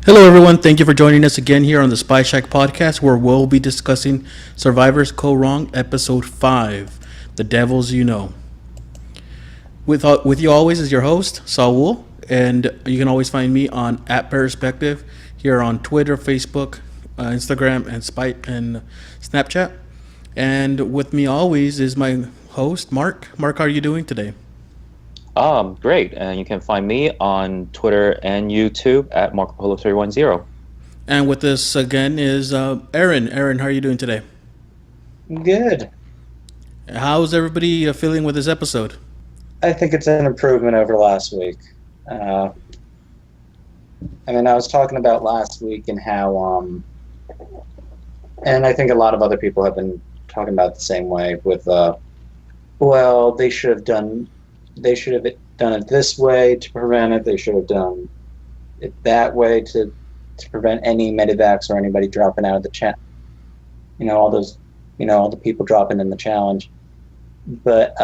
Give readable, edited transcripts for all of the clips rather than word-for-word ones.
Hello, everyone. Thank you for joining us again here on the Spy Shack podcast, where we'll be discussing Survivor Kaoh Rong, Episode 5, The Devils You Know. With you always is your host, Saul, and you can always find me on @Perspective here on Twitter, Facebook, Instagram, and and Snapchat. And with me always is my host, Mark. Mark, how are you doing today? Great. And you can find me on Twitter and YouTube at Marco Polo 310. And with us again is Aaron. Aaron, how are you doing today? Good. How's everybody feeling with this episode? I think it's an improvement over last week. Uh, I was talking about last week and how, and I think a lot of other people have been talking about the same way with, well, they should have done it this way to prevent it. They should have done it that way to prevent any medevacs or anybody dropping out of the chat. All those, all the people dropping in the challenge. But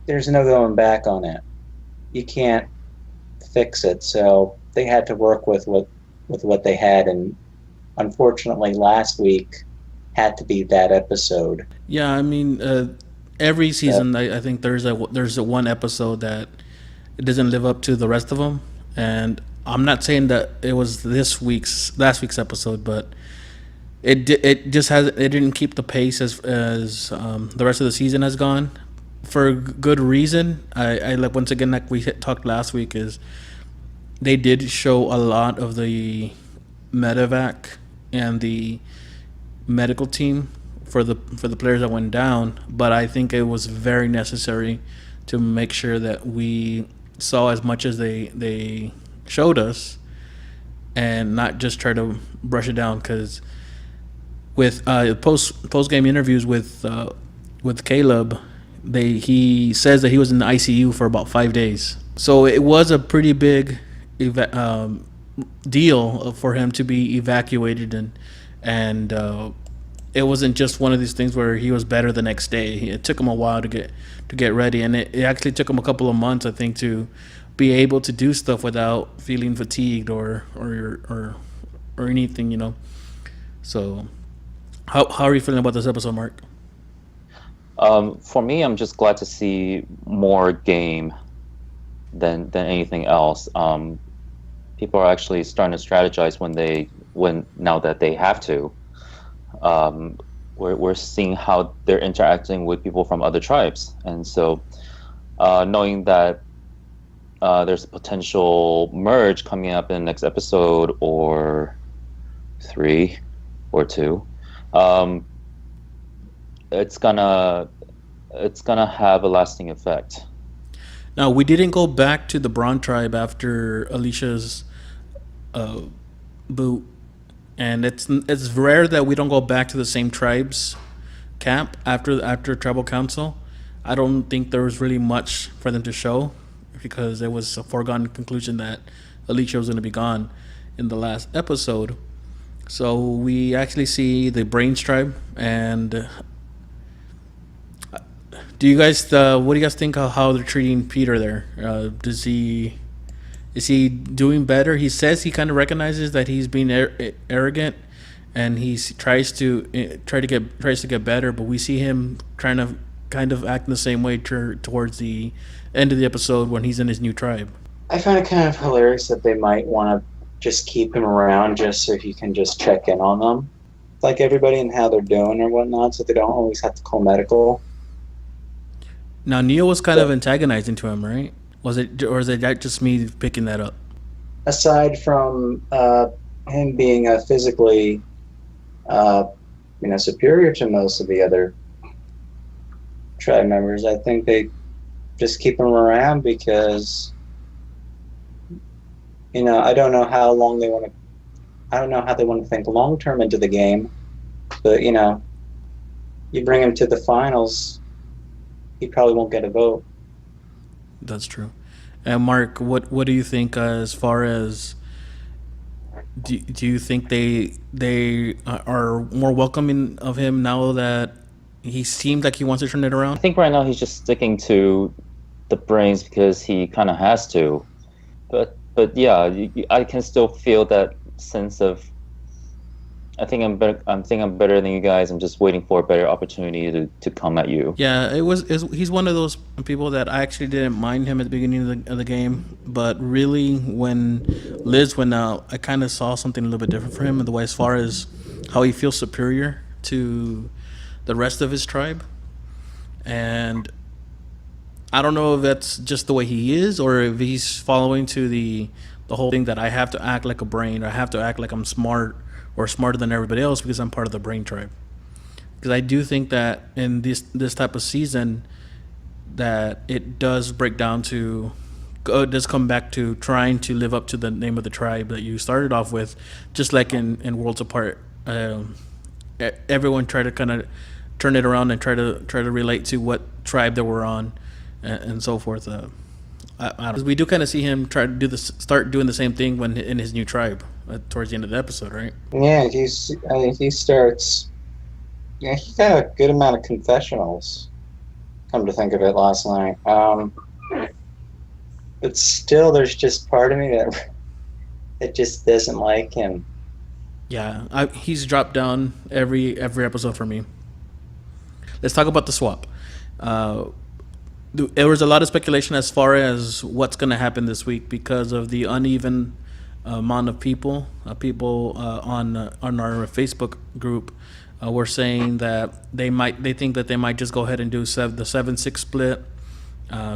there's no going back on it. You can't fix it. So they had to work with what they had, and unfortunately, last week had to be that episode. Yeah, every season I think there's a one episode that it doesn't live up to the rest of them, and I'm not saying that it was last week's episode, but it didn't keep the pace as the rest of the season has gone for good reason. I like, once again, like we talked last week, is they did show a lot of the medevac and the medical team for the players that went down, but I think it was very necessary to make sure that we saw as much as they showed us, and not just try to brush it down. Because with post game interviews with Caleb, he says that he was in the ICU for about 5 days. So it was a pretty big deal for him to be evacuated, and it wasn't just one of these things where he was better the next day. It took him a while to get ready, and it actually took him a couple of months, I think, to be able to do stuff without feeling fatigued or anything. So, how are you feeling about this episode, Mark? For me, I'm just glad to see more game than anything else. People are actually starting to strategize when now that they have to. We're seeing how they're interacting with people from other tribes, and so knowing that there's a potential merge coming up in the next episode or 3 or 2, it's gonna have a lasting effect. Now, we didn't go back to the Braun tribe after Alicia's boot, and it's rare that we don't go back to the same tribe's camp after tribal council. I don't think there was really much for them to show, because it was a foregone conclusion that Alicia was going to be gone in the last episode. So we actually see the Brains tribe. And do you guys what do you guys think of how they're treating Peter there? Is he doing better? He says he kind of recognizes that he's being arrogant, and he tries to get better. But we see him trying to kind of act in the same way towards the end of the episode when he's in his new tribe. I find it kind of hilarious that they might want to just keep him around just so he can just check in on them, like everybody, and how they're doing or whatnot, so they don't always have to call medical. Now, Neil was kind of antagonizing to him, right? Was it, or is it just me picking that up? Aside from him being physically, superior to most of the other tribe members, I think they just keep him around because, I don't know how they want to think long term into the game, but you bring him to the finals, he probably won't get a vote. That's true. And Mark, what do you think as far as do you think they are more welcoming of him now that he seemed like he wants to turn it around? I think right now he's just sticking to the Brains because he kind of has to. But but yeah, I can still feel that sense of I think I'm better. I'm better than you guys. I'm just waiting for a better opportunity to come at you. Yeah, he's one of those people that I actually didn't mind him at the beginning of the game, but really when Liz went out, I kind of saw something a little bit different for him in the way as far as how he feels superior to the rest of his tribe, and I don't know if that's just the way he is or if he's following to the whole thing that I have to act like a brain or I have to act like I'm smart or smarter than everybody else because I'm part of the brain tribe. Because I do think that in this type of season, that it does break down to, it does come back to trying to live up to the name of the tribe that you started off with, just like in Worlds Apart. Everyone tried to kind of turn it around and try to relate to what tribe they were on, and so forth. I don't, we do kind of see him try to start doing the same thing when in his new tribe towards the end of the episode, right? Yeah, he starts. Yeah, he got a good amount of confessionals. Come to think of it, last night. But still, there's just part of me that just doesn't like him. Yeah, he's dropped down every episode for me. Let's talk about the swap. There was a lot of speculation as far as what's going to happen this week because of the uneven amount of people on our Facebook group were saying that they think that they might just go ahead and do the 7-6 split.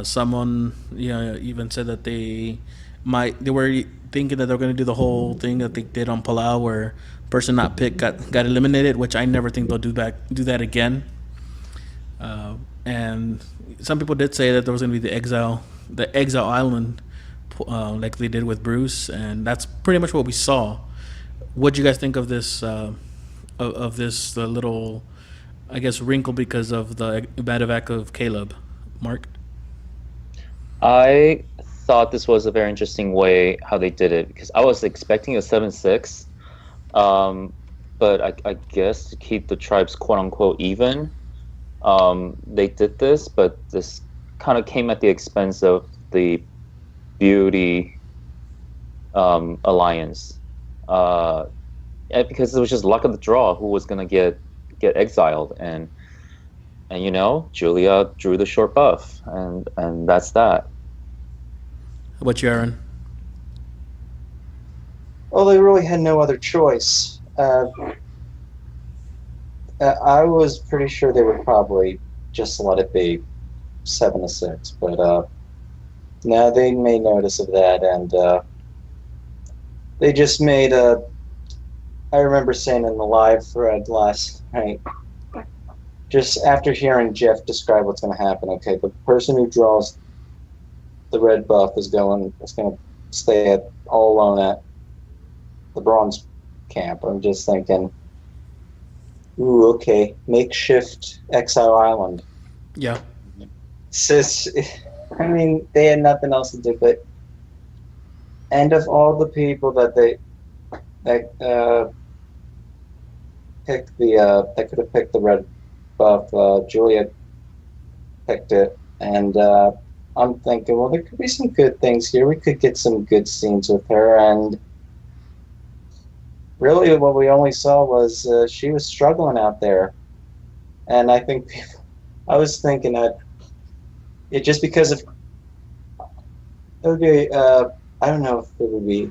Someone even said that they were thinking that they were going to do the whole thing that they did on Palau where person not picked got eliminated, which I never think they'll do that again. And some people did say that there was going to be the exile island, like they did with Bruce, and that's pretty much what we saw. What do you guys think of this? Of this little, I guess, wrinkle because of the medevac of Caleb, Mark? I thought this was a very interesting way how they did it because I was expecting a 7-6, but I guess to keep the tribes quote unquote even, they did this, but this kind of came at the expense of the Beauty alliance, because it was just luck of the draw who was gonna get exiled, and Julia drew the short buff, and that's that. How about you, Aaron? Well, they really had no other choice. I was pretty sure they would probably just let it be 7-6, but now they made notice of that, and they just made a. I remember saying in the live thread last night, just after hearing Jeff describe what's going to happen, okay, the person who draws the red buff is going to stay all alone at the bronze camp. I'm just thinking, ooh, okay, makeshift exile island. Yeah. I mean, they had nothing else to do, but and of all the people that picked that could have picked the red buff, Julia picked it, and I'm thinking, well, there could be some good things here. We could get some good scenes with her, and really, what we only saw was she was struggling out there, and I think I was thinking that it just because of it would be I don't know if it would be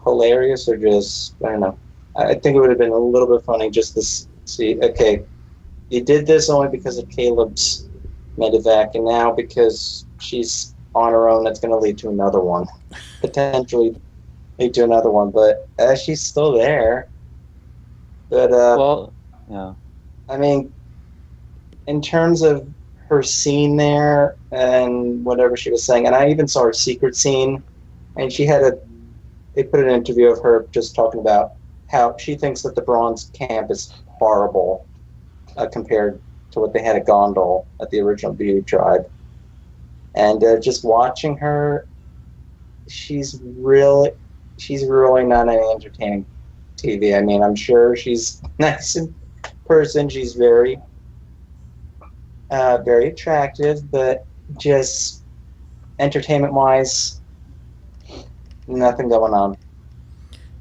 hilarious or just I don't know. I think it would have been a little bit funny just to see. Okay, you did this only because of Caleb's medevac, and now because she's on her own, that's going to lead to another one, potentially lead to another one. But she's still there. But Well, yeah. I mean, in terms of her scene there and whatever she was saying, and I even saw her secret scene, and they put an interview of her just talking about how she thinks that the bronze camp is horrible compared to what they had at Gondol at the original Beauty tribe. And just watching her, she's really not any entertaining TV. I mean, I'm sure she's nice in person. She's very attractive, but just entertainment-wise, Nothing going on.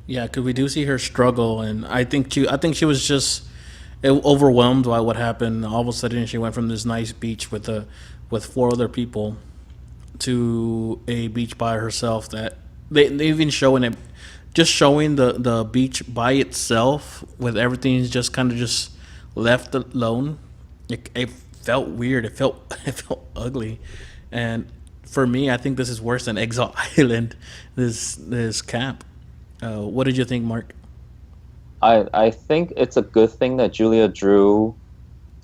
Yeah, because we do see her struggle, and I think she was just overwhelmed by what happened. All of a sudden, she went from this nice beach with four other people to a beach by herself. That they even showing it, just showing the beach by itself with everything just kind of just left alone. It felt weird. It felt it felt ugly, and for me, I think this is worse than Exile Island. This camp. What did you think, Mark? I think it's a good thing that Julia drew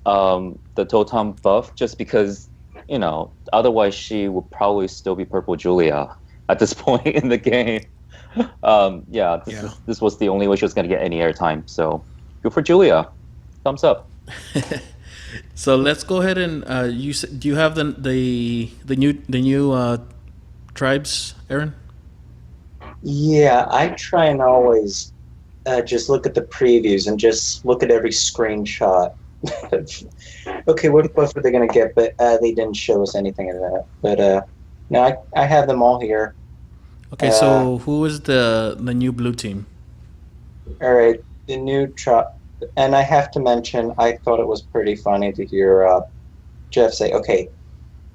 the Totem buff, just because, otherwise she would probably still be Purple Julia at this point in the game. Yeah, Yeah. this was the only way she was going to get any airtime. So good for Julia. Thumbs up. So let's go ahead and do you have the new tribes, Aaron? Yeah, I try and always just look at the previews and just look at every screenshot. Okay, what buff are they going to get? But they didn't show us anything of that. But no, I have them all here. Okay, so who is the new blue team? All right, the new tribe. And I have to mention, I thought it was pretty funny to hear Jeff say, okay,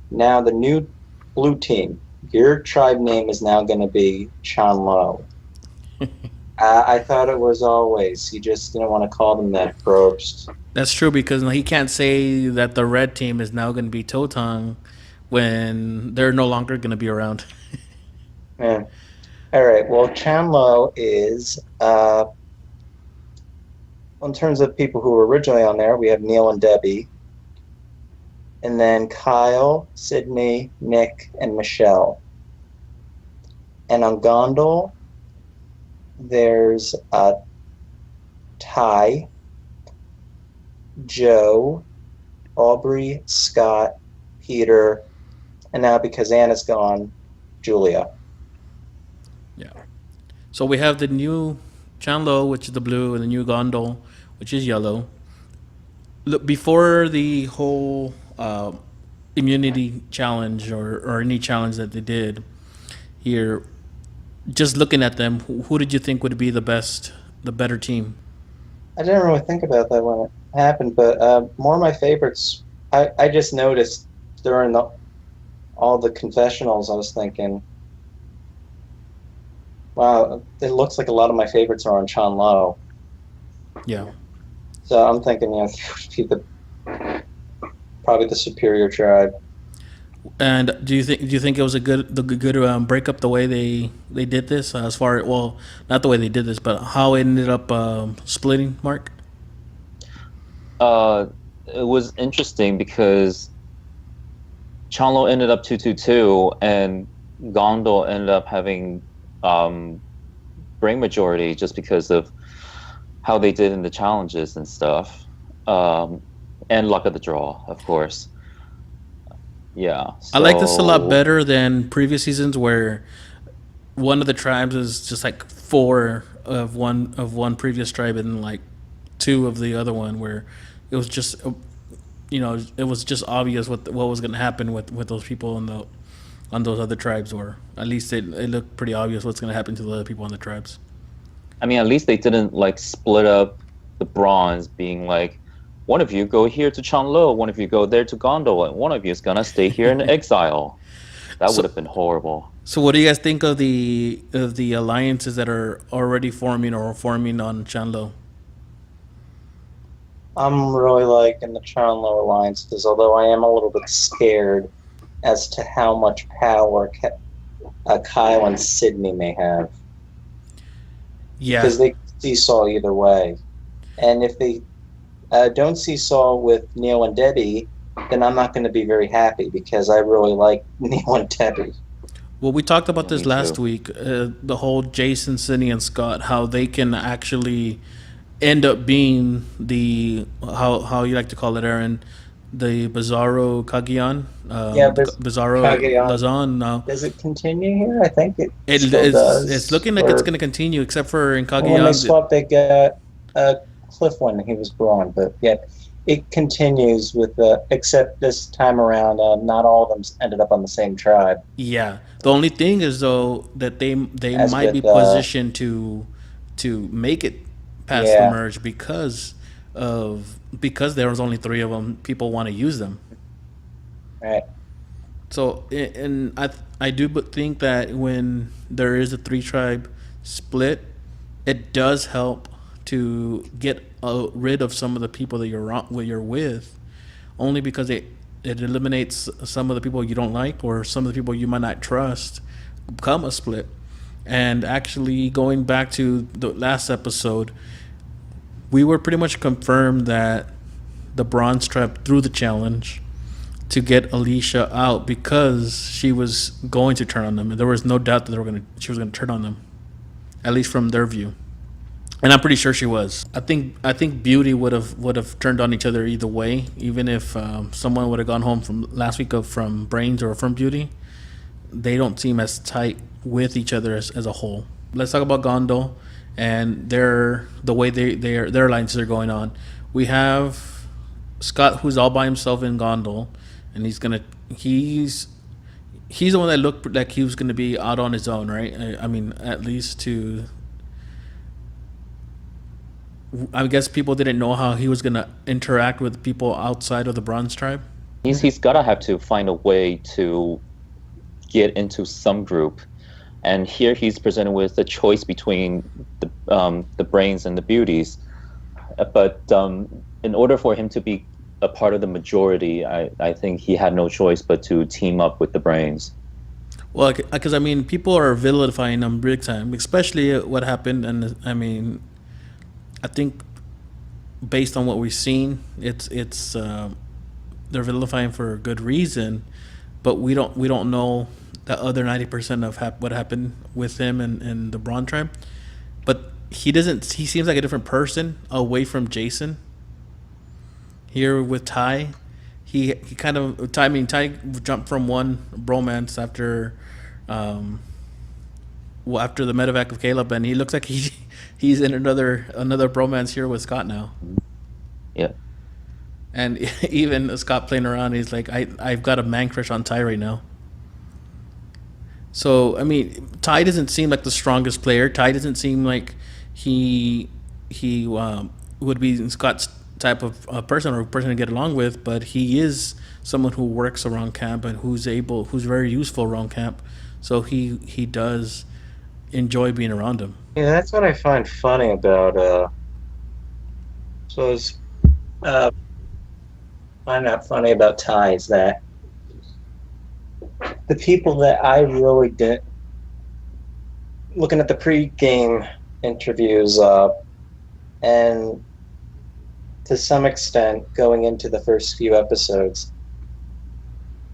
now the new blue team, your tribe name is now going to be Chanlo. I thought it was always. He just didn't want to call them that first. That's true because he can't say that the red team is now going to be Totong when they're no longer going to be around. Yeah. All right, well, Chanlo is, in terms of people who were originally on there, we have Neil and Debbie. And then Kyle, Sydney, Nick, and Michelle. And on Gondol, there's Ty, Joe, Aubrey, Scott, Peter, and now because Anna's gone, Julia. Yeah. So we have the new Chanlo, which is the blue, and the new Gondol, which is yellow. Look, before the whole immunity challenge or any challenge that they did here, just looking at them, who did you think would be the better team? I didn't really think about that when it happened, but more of my favorites, I just noticed during all the confessionals, I was thinking, wow, it looks like a lot of my favorites are on Chanlo. Yeah. So I'm thinking, probably the superior tribe. And do you think it was a good breakup the way they did this as far well, not the way they did this, but how it ended up splitting, Mark? It was interesting because Chanlo ended up 2-2-2, and Gondol ended up having brain majority just because of how they did in the challenges and stuff, and luck of the draw, of course. Yeah, I like this a lot better than previous seasons where one of the tribes is just like four of one previous tribe and like two of the other one, where it was just it was just obvious what was going to happen with those people on those other tribes, or at least it looked pretty obvious what's going to happen to the other people on the tribes. I mean, at least they didn't like split up the bronze, being like, one of you go here to Chanlo, one of you go there to Gondol, and one of you is gonna stay here in exile. That would have been horrible. So, what do you guys think of the alliances that are already forming or forming on Chanlo? I'm really liking the Chanlo alliances, although I am a little bit scared as to how much power Kyle and Sydney may have. Yeah, because they see Saul either way, and if they don't see Saul with Neil and Debbie, then I'm not going to be very happy because I really like Neil and Debbie. Well, we talked about this Me last too. week. The whole Jason, Sydney, and Scott, how they can actually end up being the how you like to call it, Aaron, the Bizarro Kagian. Yeah, Bizarro Kageon. Lazan. Now Does it continue here? I think it it still is. does. It's looking like it's Or going to continue, except for in when they Kagian. swapped, they got Cliff when he was gone. But yeah, it continues with the, except this time around, not all of them ended up on the same tribe. Yeah. The only thing is though that they As might be with, positioned to make it past the yeah, merge because there was only three of them. People want to use them. right. So and I do but think that when there is a three tribe split, it does help to get rid of some of the people that you're with, only because it eliminates some of the people you don't like or some of the people you might not trust come a split. And actually, going back to the last episode, we were pretty much confirmed that the Bronze Tribe threw the challenge to get Alicia out because she was going to turn on them. There was no doubt that she was gonna turn on them, at least from their view. And I'm pretty sure she was. I think Beauty would have turned on each other either way, even if someone would have gone home from last week from Brains or from Beauty. They don't seem as tight with each other as a whole. Let's talk about Gondo and the way their alliances are going on. We have Scott, who's all by himself in Gondol, and he's the one that looked like he was gonna be out on his own, right? I mean, at least to. I guess people didn't know how he was gonna interact with people outside of the Bronze Tribe. He's gotta have to find a way to get into some group, and here he's presented with a choice between the Brains and the Beauties. But in order for him to be a part of the majority, I think he had no choice but to team up with the Brains. Well, because I mean, people are vilifying him big time, especially what happened. And I mean, I think based on what we've seen, it's they're vilifying for a good reason, but we don't know the other 90% of what happened with him and the Braun tribe. But he doesn't. He seems like a different person away from Jason. Here with Ty, he kind of Ty. I mean, Ty jumped from one bromance after the medevac of Caleb, and he looks like he's in another bromance here with Scott now. Yeah. And even Scott playing around, he's like, I've got a man crush on Ty right now. So I mean, Ty doesn't seem like the strongest player. Ty doesn't seem like he would be Scott's type of person or person to get along with. But he is someone who works around camp and who's very useful around camp. So he does enjoy being around him. Yeah, that's what I find funny about. So it's find that funny about Ty is that the people that I really did, looking at the pre-game interviews, and to some extent going into the first few episodes,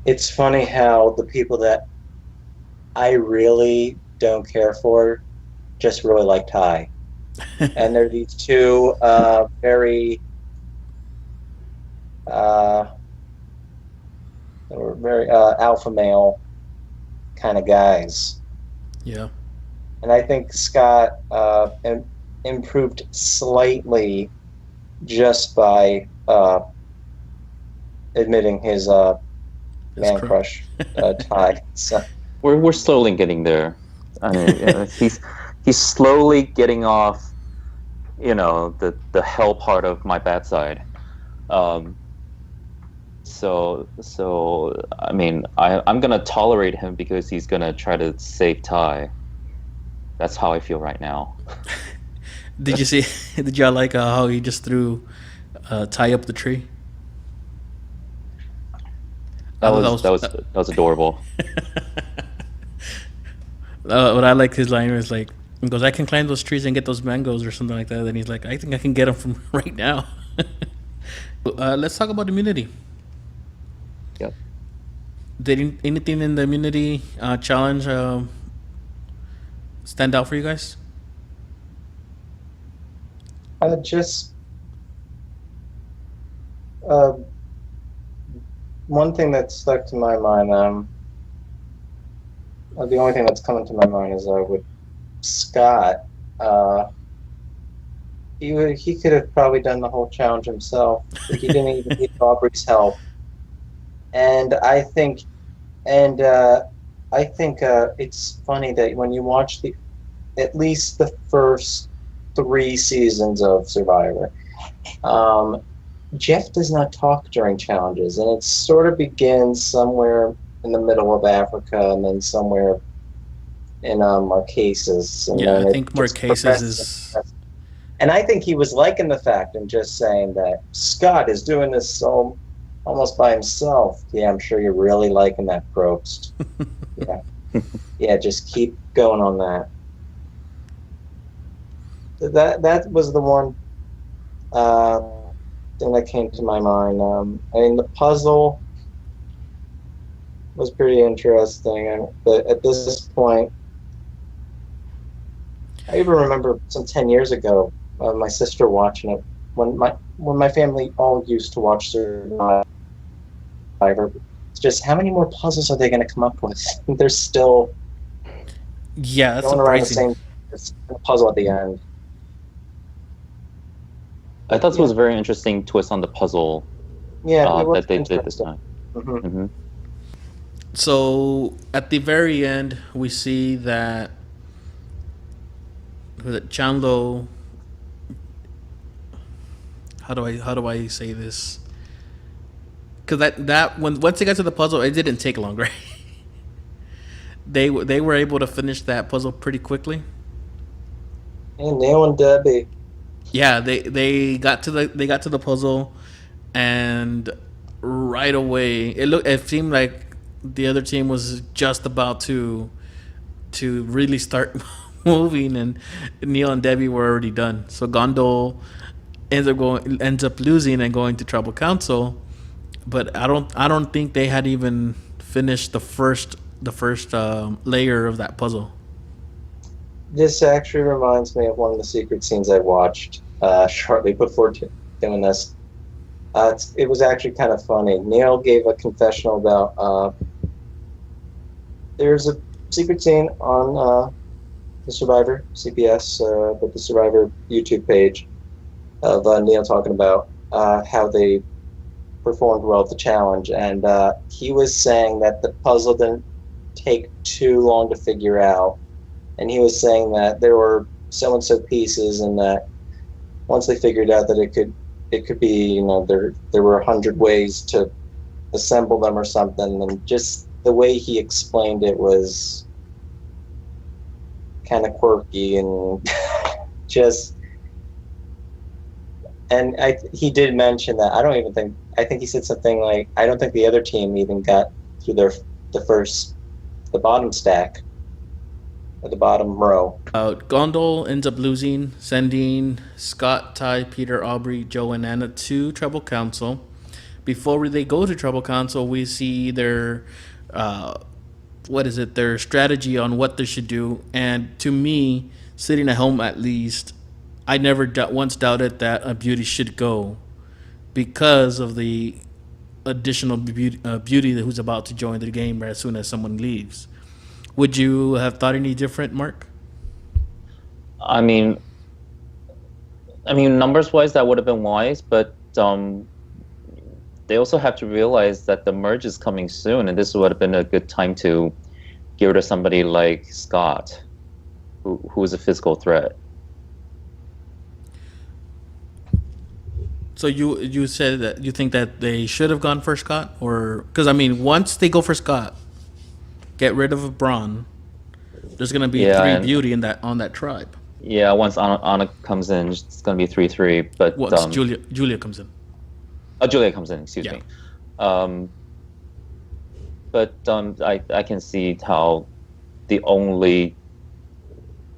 it's funny how the people that I really don't care for just really like Ty. And there are these two very alpha male kind of guys. Yeah. And I think Scott improved slightly just by admitting his man crush, Ty. So. We're slowly getting there. I mean, he's slowly getting off, the hell part of my bad side. So I mean, I'm gonna tolerate him because he's gonna try to save Ty. That's how I feel right now. Did you see? Did y'all like how he just threw Ty up the tree? That was adorable. What I like his line was like, he goes, "I can climb those trees and get those mangoes," or something like that. And he's like, "I think I can get them from right now." Let's talk about immunity. Yep. Did anything in the immunity challenge stand out for you guys? One thing that stuck to my mind, the only thing that's coming to my mind is with Scott. he could have probably done the whole challenge himself. He didn't even need Aubrey's help. And and I think it's funny that when you watch at least the first 3 seasons of Survivor, Jeff does not talk during challenges, and it sort of begins somewhere in the middle of Africa, and then somewhere in Marquesas. And Yeah, then I think Marquesas is. And I think he was liking the fact and just saying that Scott is doing this so almost by himself. Yeah, I'm sure you're really liking that, Probst. Yeah, yeah, just keep going on that. That was the one thing that came to my mind. I mean, the puzzle was pretty interesting, but at this point, I even remember some 10 years ago, my sister watching it when my family all used to watch Survivor. It's just how many more puzzles are they going to come up with? They're still Yeah, that's going around the surprising. same puzzle at the end. I thought it was a very interesting twist on the puzzle Yeah, it was that they did this interesting. time. Mm-hmm. So at the very end, we see that Chandlo. How do I say this? Because that when once they got to the puzzle, it didn't take long, right? They were able to finish that puzzle pretty quickly. And Neil and Debbie. Yeah, they got to the puzzle, and right away it seemed like the other team was just about to really start moving, and Neil and Debbie were already done. So Gondol ends up losing and going to tribal council, but I don't think they had even finished the first layer of that puzzle. This actually reminds me of one of the secret scenes I watched shortly before doing this. It was actually kind of funny. Neil gave a confessional about there's a secret scene on the Survivor CBS, but the Survivor YouTube page of Neil talking about how they performed well at the challenge, and he was saying that the puzzle didn't take too long to figure out, and he was saying that there were so and so pieces, and that once they figured out that it could be, there were 100 ways to assemble them or something, and just the way he explained it was kind of quirky and just. And he did mention that I think he said something like, I don't think the other team even got through the bottom stack, or the bottom row. Gondol ends up losing, sending Scott, Ty, Peter, Aubrey, Joe, and Anna to tribal council. Before they go to tribal council, we see their their strategy on what they should do. And to me, sitting at home at least, I never once doubted that a beauty should go because of the additional beauty who's about to join the game as soon as someone leaves. Would you have thought any different, Mark? I mean, numbers wise, that would have been wise, but they also have to realize that the merge is coming soon, and this would have been a good time to get rid of somebody like Scott, who is a physical threat. So you said that you think that they should have gone for Scott, or because once they go for Scott, get rid of Braun, there's gonna be three beauty on that tribe. Yeah, once Anna comes in, it's gonna be 3-3. But once Julia comes in. Oh, Julia comes in. Excuse me. But I can see how the only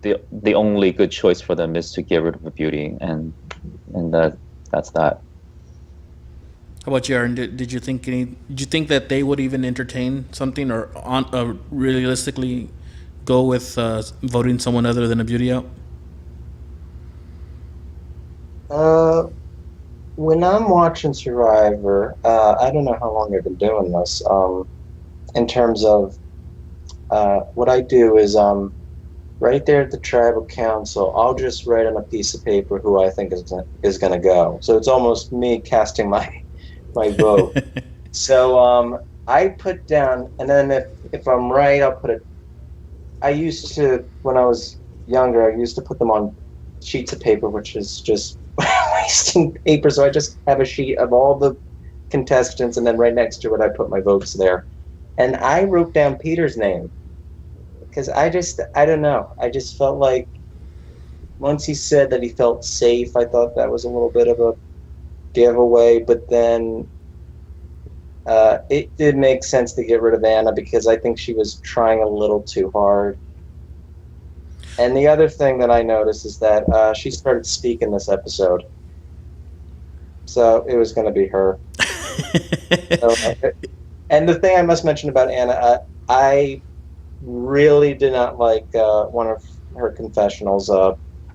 good choice for them is to get rid of the beauty, and that's that. How about you, Aaron? Did you think that they would even entertain something, or realistically go with voting someone other than a beauty out? When I'm watching Survivor, I don't know how long I've been doing this. In terms of what I do is right there at the tribal council, I'll just write on a piece of paper who I think is going to go. So it's almost me casting my vote. So I put down, and then if I'm right, I'll put it. I used to, when I was younger, I used to put them on sheets of paper, which is just wasting paper. So I just have a sheet of all the contestants, and then right next to it, I put my votes there. And I wrote down Peter's name because I don't know. I just felt like once he said that he felt safe, I thought that was a little bit of a giveaway. But then it did make sense to get rid of Anna because I think she was trying a little too hard. And the other thing that I noticed is that she started speaking this episode. So it was going to be her. And the thing I must mention about Anna, I really did not like one of her confessionals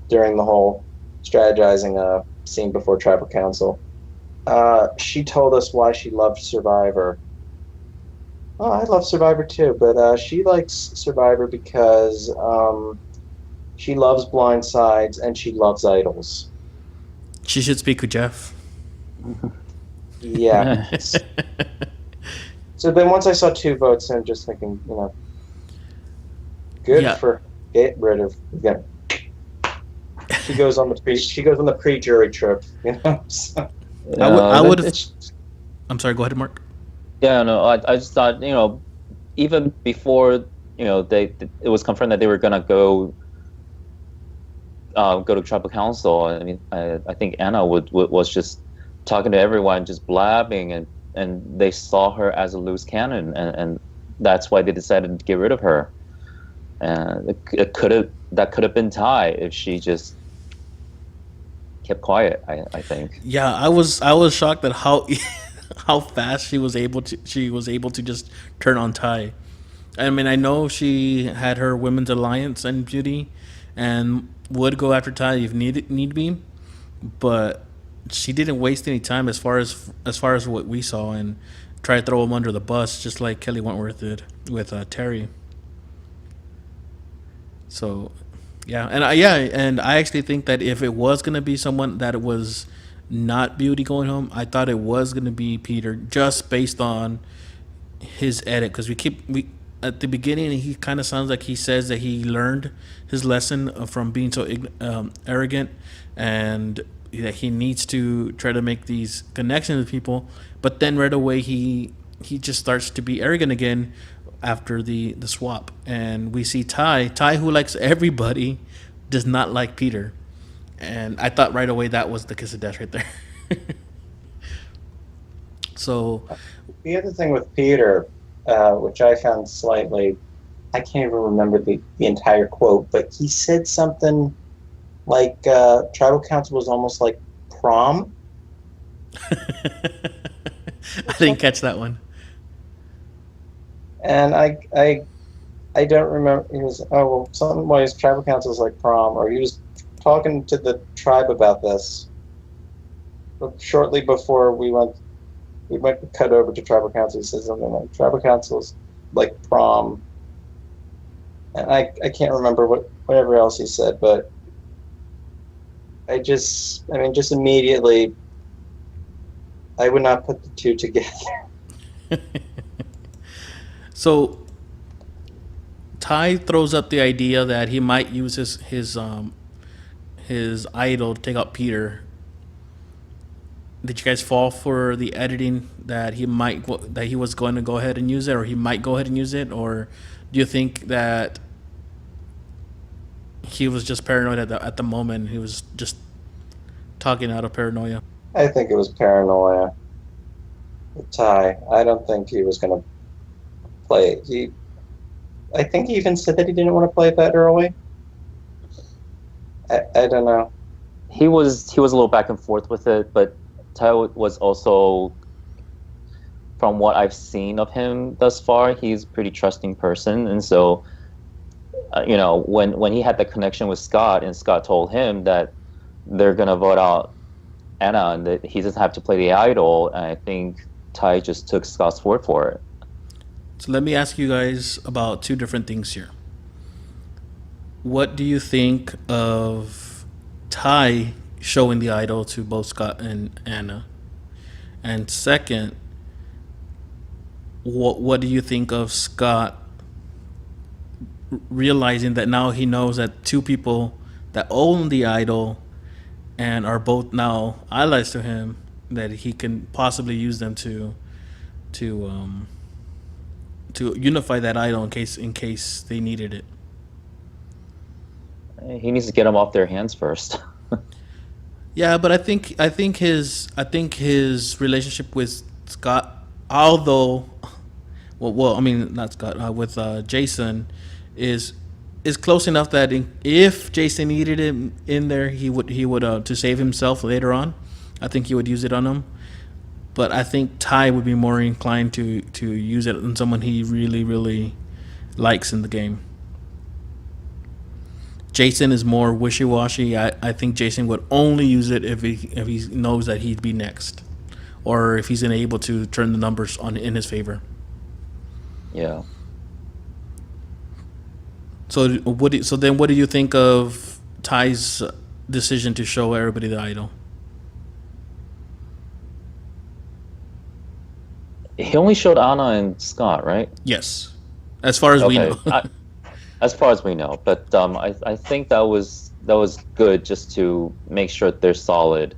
during the whole strategizing scene before Tribal Council. She told us why she loved Survivor. Oh, I love Survivor too, but she likes Survivor because she loves Blind Sides and she loves idols. She should speak with Jeff. Yeah. So then once I saw 2 votes, I'm just thinking, good for get rid of. Yeah. She goes on the pre-jury trip, So. I would have. I'm sorry. Go ahead, Mark. Yeah, no, I just thought, even before, it was confirmed that they were gonna go to tribal council. I mean, I think Anna was just talking to everyone, just blabbing, and they saw her as a loose cannon, and that's why they decided to get rid of her. And that could have been Ty if she just kept quiet. I think. Yeah, I was shocked at how how fast she was able to just turn on Ty. I mean, I know she had her women's alliance and beauty, and would go after Ty if need be, but she didn't waste any time as far as what we saw and try to throw him under the bus just like Kelly Wentworth did with Terry. So, yeah, and I actually think that if it was gonna be someone that was not Beauty going home, I thought it was gonna be Peter just based on his edit because we at the beginning he kind of sounds like he says that he learned his lesson from being so arrogant and that he needs to try to make these connections with people, but then right away he just starts to be arrogant again after the swap, and we see Ty who likes everybody does not like Peter, and I thought right away that was the kiss of death right there. So the other thing with Peter, which I found slightly, I can't even remember the entire quote, but he said something like tribal council was almost like prom. I didn't catch that one. And I don't remember. He was something wise. Tribal council is like prom, or he was talking to the tribe about this. But shortly before we went cut over to tribal council. He said something like tribal council is like prom, and I can't remember whatever else he said, but just immediately, I would not put the 2 together. So Ty throws up the idea that he might use his idol to take out Peter. Did you guys fall for the editing that he was going to go ahead and use it, or he might go ahead and use it, or do you think that he was just paranoid at the moment? He was just talking out of paranoia. I think it was paranoia. With Ty, I don't think he was going to play it. I think he even said that he didn't want to play it that early. I don't know. He was a little back and forth with it, but Ty was also, from what I've seen of him thus far, he's a pretty trusting person, and so when he had the connection with Scott, and Scott told him that they're gonna vote out Anna and that he doesn't have to play the idol, and I think Ty just took Scott's word for it. So let me ask you guys about 2 different things here. what do you think of Ty showing the idol to both Scott and Anna? And second, what do you think of Scott realizing that now he knows that two people that own the idol and are both now allies to him, that he can possibly use them to to unify that idol in case they needed it. He needs to get them off their hands first. Yeah, but I think his relationship with Scott, although I mean not Scott, with Jason, is close enough that if Jason needed him in there, he would to save himself later on. I think he would use it on him. But I think Ty would be more inclined to use it on someone he really likes in the game. Jason is more wishy washy. I think Jason would only use it if he knows that he'd be next, or if he's unable to turn the numbers on in his favor. Yeah. So what do you think of Ty's decision to show everybody the idol? He only showed Anna and Scott, right? Yes, as far as we know. As far as we know, but I think that was good just to make sure that they're solid.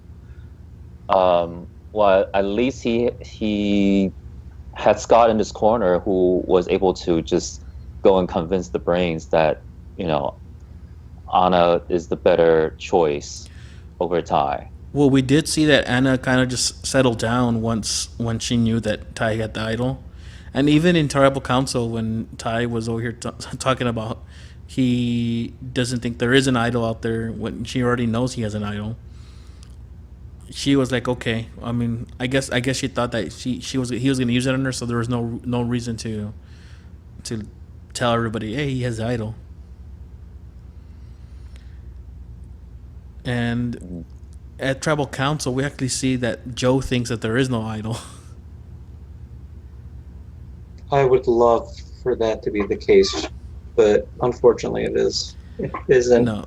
Well, at least he had Scott in his corner, who was able to just go and convince the brains that Anna is the better choice over Ty. Well, we did see that Anna kind of just settled down when she knew that Ty had the idol. And even in Tribal Council, when Ty was over here talking about he doesn't think there is an idol out there, when she already knows he has an idol, she was like, okay. I mean, I guess she thought that he was going to use it on her, so there was no reason to tell everybody, hey, he has an idol. And at Tribal Council, we actually see that Joe thinks that there is no idol. I would love for that to be the case, but unfortunately it isn't. No.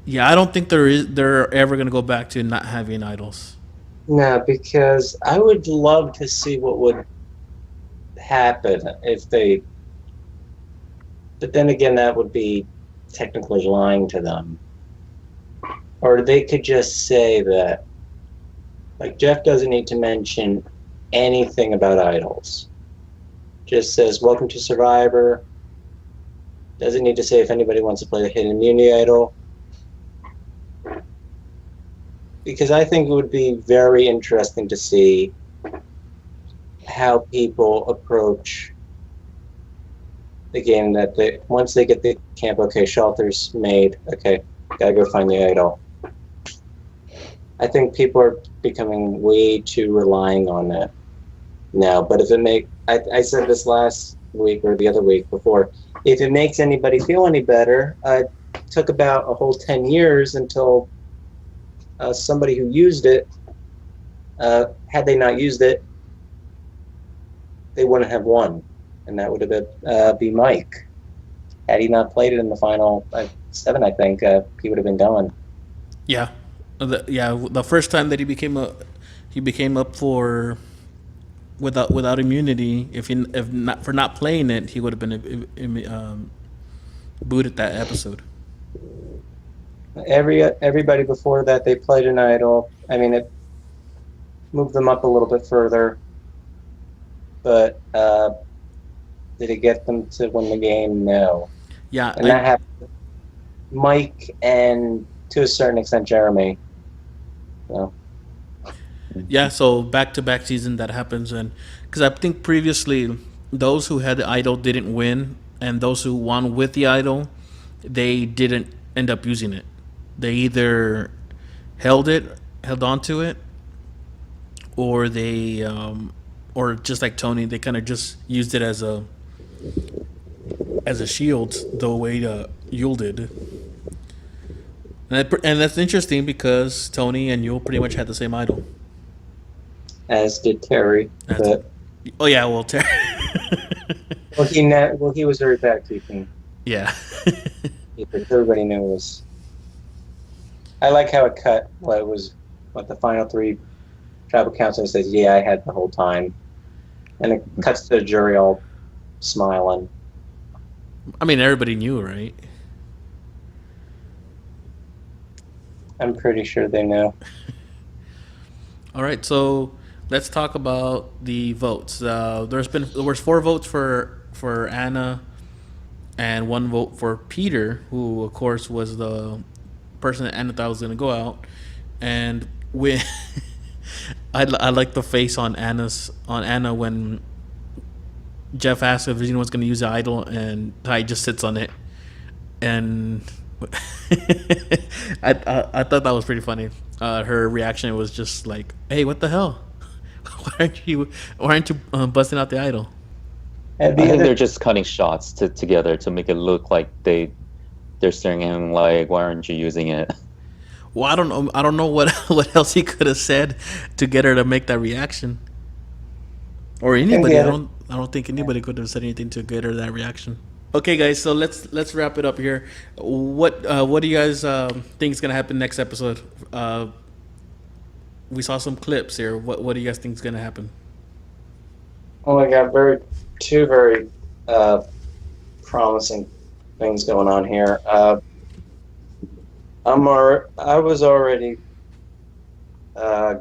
Yeah, I don't think they're ever going to go back to not having idols. No, because I would love to see what would happen if they... But then again, that would be technically lying to them. Or they could just say that, like, Jeff doesn't need to mention anything about idols. Just says, welcome to Survivor. Doesn't need to say if anybody wants to play the hidden immunity idol. Because I think it would be very interesting to see how people approach the game, that once they get the camp, okay, shelter's made, okay, gotta go find the idol. I think people are becoming way too relying on it now. But if it I said this last week or the other week before, if it makes anybody feel any better, it took about a whole 10 years until somebody who used it, had they not used it, they wouldn't have won. And that would have been be Mike. Had he not played it in the final 7, I think, he would have been going. Yeah. The first time that he became up for without immunity, if not for not playing it, he would have been booted that episode. Everybody before that, they played an idol. I mean, it moved them up a little bit further, but did it get them to win the game? No. Yeah, and that happened. Mike and to a certain extent Jeremy. So. Yeah, so back-to-back season that happens, and because I think previously those who had the idol didn't win, and those who won with the idol, they didn't end up using it. They either held on to it, or they, or just like Tony, they kind of just used it as a shield, the way Yul did. And that's interesting because Tony and Yul pretty much had the same idol. As did Terry. Oh yeah, well Terry. Well, he was very bad keeping. Yeah. Everybody knew it was. I like how it cut. What it was. What the final three tribal council says. Yeah, I had the whole time, and it cuts to the jury all smiling. I mean, everybody knew, right? I'm pretty sure they knew. All right, so let's talk about the votes. There was 4 votes for Anna, and 1 vote for Peter, who of course was the person that Anna thought was gonna go out. And when I like the face on Anna when Jeff asked if anyone's gonna use the idol, and Ty just sits on it, and I thought that was pretty funny. Her reaction was just like, "Hey, what the hell? Why aren't you busting out the idol?" And I think they're just cutting shots together to make it look like they're staring at him like, why aren't you using it? Well, I don't know. I don't know what else he could have said to get her to make that reaction, or anybody. I don't think anybody could have said anything to get her that reaction. Okay, guys. So let's wrap it up here. What do you guys think is gonna happen next episode? We saw some clips here. What do you guys think is gonna happen? Oh my God, two very promising things going on here. I was already. I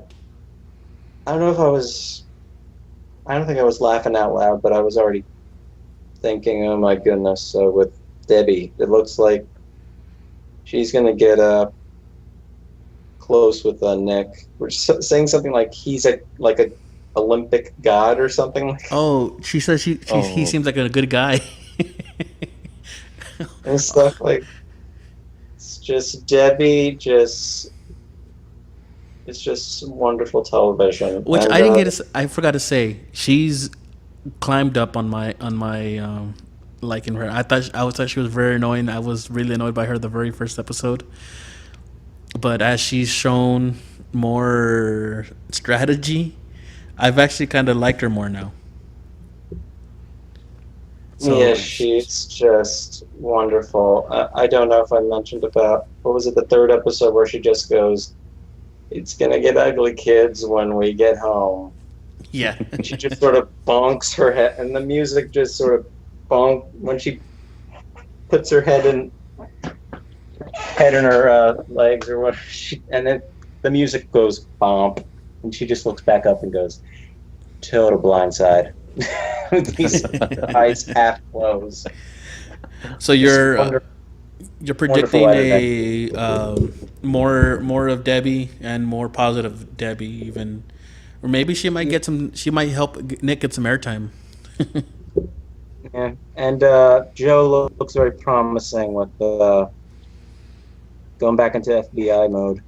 don't know if I was. I don't think I was laughing out loud, but I was already thinking, "Oh my goodness!" With Debbie, it looks like she's gonna get close with Nick. We're saying something like he's a Olympic god or something like. Oh, she says he seems like a good guy. And stuff like. It's just Debbie. It's just wonderful television. Which I didn't get. I forgot to say, she's climbed up on my liking her. I thought she was very annoying. I was really annoyed by her the very first episode. But as she's shown more strategy, I've actually kind of liked her more now. So, yeah, she's just wonderful. I don't know if I mentioned about, what was it, the third episode where she just goes, "It's going to get ugly, kids, when we get home." Yeah. She just sort of bonks her head, and the music just sort of when she puts her head in her legs or what, and then the music goes bump, and she just looks back up and goes, "Total blindside." With these eyes half closed. So you're predicting more of Debbie and more positive Debbie, even, or maybe she might get some. She might help Nick get some airtime. Yeah, and Joe looks very promising with going back into FBI mode.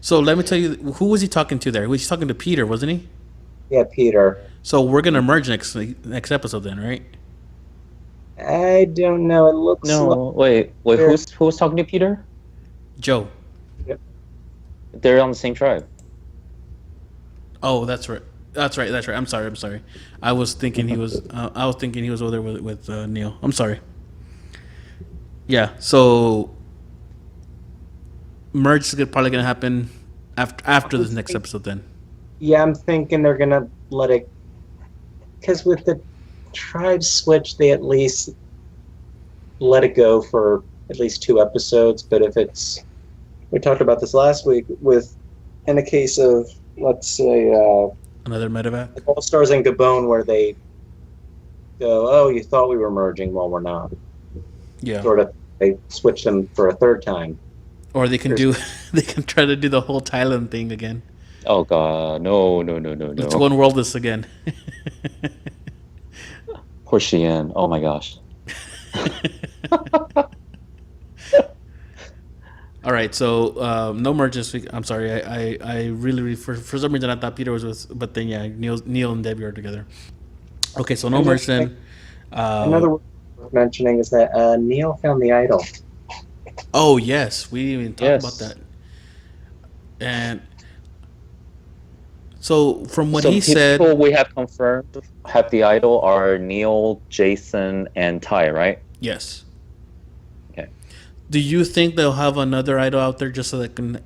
So let me tell you, who was he talking to there? He was talking to Peter, wasn't he? Yeah, Peter. So we're gonna merge next episode then, right? I don't know. It looks. No, wait. Who was talking to Peter? Joe. Yep. They're on the same tribe. Oh, that's right. That's right. I'm sorry. I was thinking he was. Over there with Neil. I'm sorry. Yeah. So merge is probably gonna happen after this next episode then. Yeah, I'm thinking they're gonna let it, because with the tribe switch, they at least let it go for at least 2 episodes. But if we talked about this last week, in a case of, let's say, another medevac, All Stars and Gabon, where they go, "Oh, you thought we were merging, well, we're not." Yeah. Sort of, they switch them for a third time. Or they can they can try to do the whole Thailand thing again. Oh God, no! Let's one world this again. Poor Cheyenne. Oh my gosh. All right, so no merge this week. I'm sorry. I really for some reason I thought Peter was with, but then yeah, Neil and Debbie are together. Okay, so no merge then. Another word worth mentioning is that Neil found the idol. Oh yes, we didn't even talk about that. And so from what he said, people we have confirmed have the idol are Neil, Jason, and Ty, right? Yes. Okay. Do you think they'll have another idol out there just so they can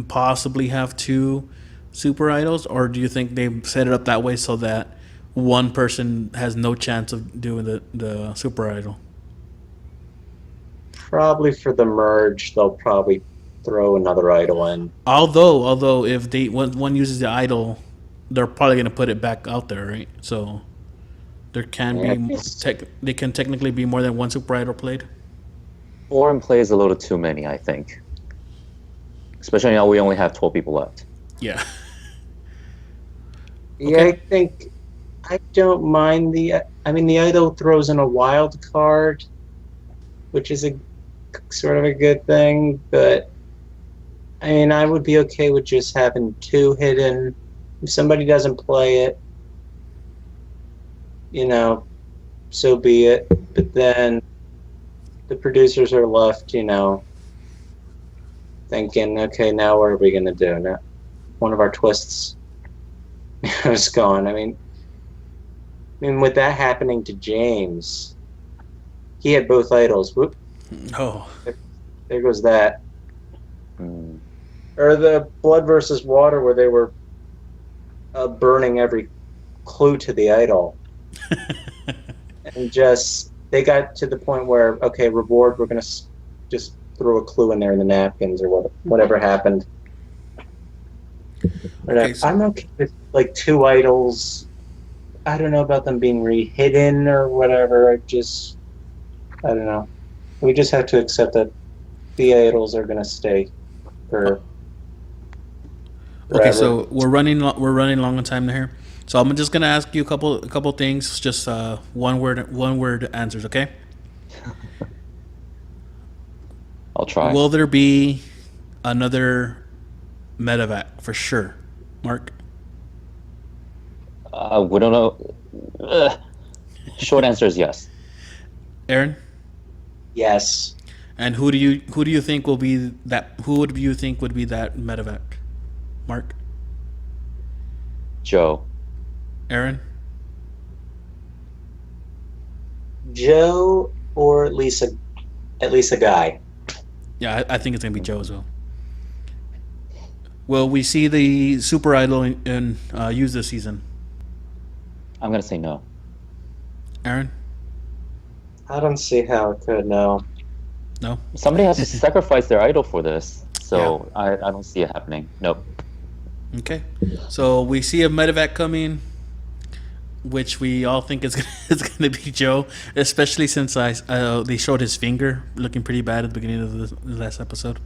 possibly have two super idols, or do you think they set it up that way so that one person has no chance of doing the super idol? Probably for the merge, they'll probably throw another idol in. Although if they one uses the idol, they're probably gonna put it back out there, right? So there can Yeah, be they can technically be more than one super idol played. 4 in play is a little too many, I think. Especially now we only have 12 people left. Yeah. Yeah, Okay. I think I don't mind the. I mean, the idol throws in a wild card, which is a sort of a good thing. But I mean, I would be okay with just having two hidden. If somebody doesn't play it, so be it. But then the producers are left, thinking, okay, now what are we gonna do? Now, one of our twists is gone. I mean, with that happening to James, he had both idols. Whoop, Oh. there goes that. Mm. Or the Blood versus Water, where they were burning every clue to the idol, and just they got to the point where, okay, reward, we're gonna just throw a clue in there in the napkins or whatever happened. Okay, so- I'm okay with like two idols. I don't know about them being re-hidden or whatever. I don't know. We just have to accept that the idols are gonna stay for. Okay, forever. so we're running long on time here. So I'm just gonna ask you a couple things, just one word answers. Okay. I'll try. Will there be another medevac for sure, Mark? We don't know. Short answer is yes. Aaron? Yes. And who do you think will be that? Who would you think would be that medevac? Mark? Joe. Aaron? Joe, or at least a guy. Yeah, I think it's gonna be Joe as well. Will we see the super idol in use this season? I'm gonna say no. Aaron? I don't see how it could. No. No. Somebody has to sacrifice their idol for this, so I don't see it happening. Nope. Okay. So we see a medevac coming, which we all think is gonna be Joe, especially since they showed his finger looking pretty bad at the beginning of the last episode,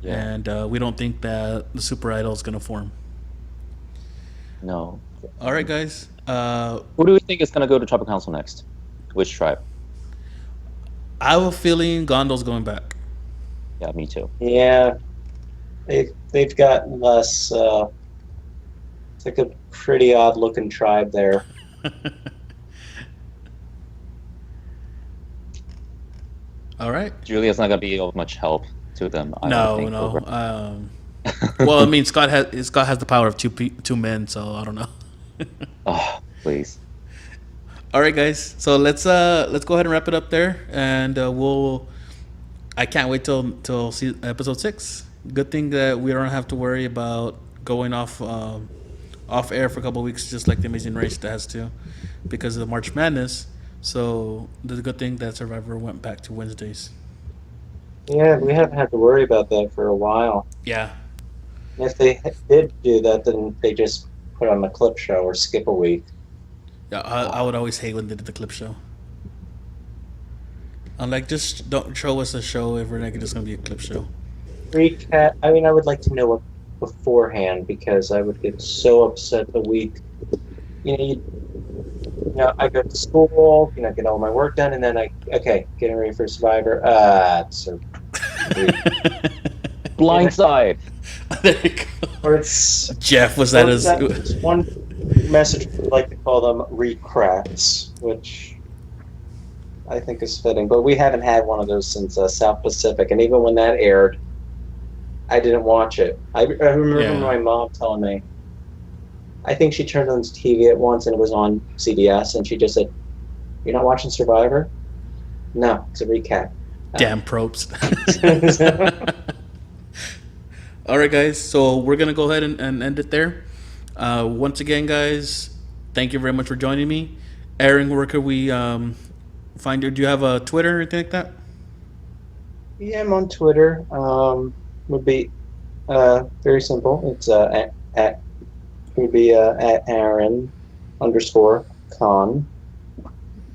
and we don't think that the super idol is gonna form. No. All right, guys. Who do we think is gonna go to Tribal Council next? Which tribe? I have a feeling Gondol's going back. Yeah, me too. Yeah. They've got less. It's like a pretty odd looking tribe there. All right. Julia's not gonna be of much help to them. I No, don't think, no. Well, I mean, Scott has the power of two men, so I don't know. Oh, please. All right, guys. So let's go ahead and wrap it up there, and I can't wait till episode 6. Good thing that we don't have to worry about going off air for a couple of weeks, just like the Amazing Race that has to, because of the March Madness. So the good thing that Survivor went back to Wednesdays. Yeah, we haven't had to worry about that for a while. Yeah. And if they did do that, then they just put on the clip show or skip a week. Yeah, I would always hate when they did the clip show. I'm like, just don't show us a show if we're like, it's gonna be a clip show. Recap. I mean, I would like to know it beforehand, because I would get so upset the week. I go to school, get all my work done, and then getting ready for Survivor. It's a Blindside. There you go. or it's Jeff was that his? that's one message. I like to call them recracks, which I think is fitting. But we haven't had one of those since South Pacific, and even when that aired, I didn't watch it. I remember my mom telling me. I think she turned on the TV at once and it was on CBS, and she just said, "You're not watching Survivor?" No, it's a recap. Damn probes. All right, guys. So we're gonna go ahead and end it there. Once again, guys, thank you very much for joining me. Aaron, where could we find you? Do you have a Twitter or anything like that? Yeah, I'm on Twitter. Would be very simple. It's at would be at Aaron _Con,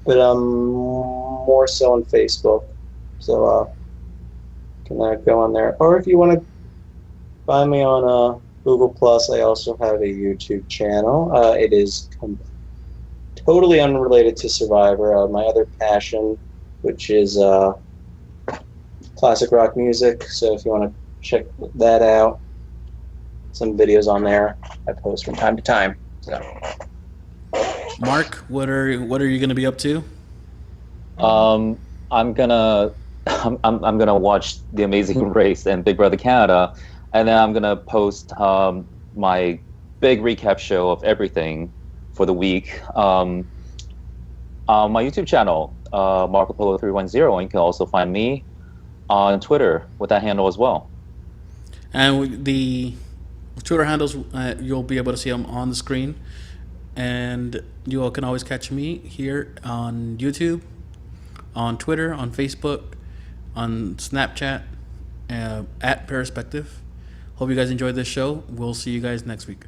but more so on Facebook. So can go on there, or if you want to find me on Google Plus, I also have a YouTube channel. It is totally unrelated to Survivor. My other passion, which is classic rock music. So if you want to check that out, some videos on there I post from time to time. So. Mark, what are you gonna be up to? I'm gonna watch The Amazing Race and Big Brother Canada, and then I'm gonna post my big recap show of everything for the week on my YouTube channel, Marco Polo 310, and you can also find me on Twitter with that handle as well. And the Twitter handles, you'll be able to see them on the screen. And you all can always catch me here on YouTube, on Twitter, on Facebook, on Snapchat, at Perspective. Hope you guys enjoyed this show. We'll see you guys next week.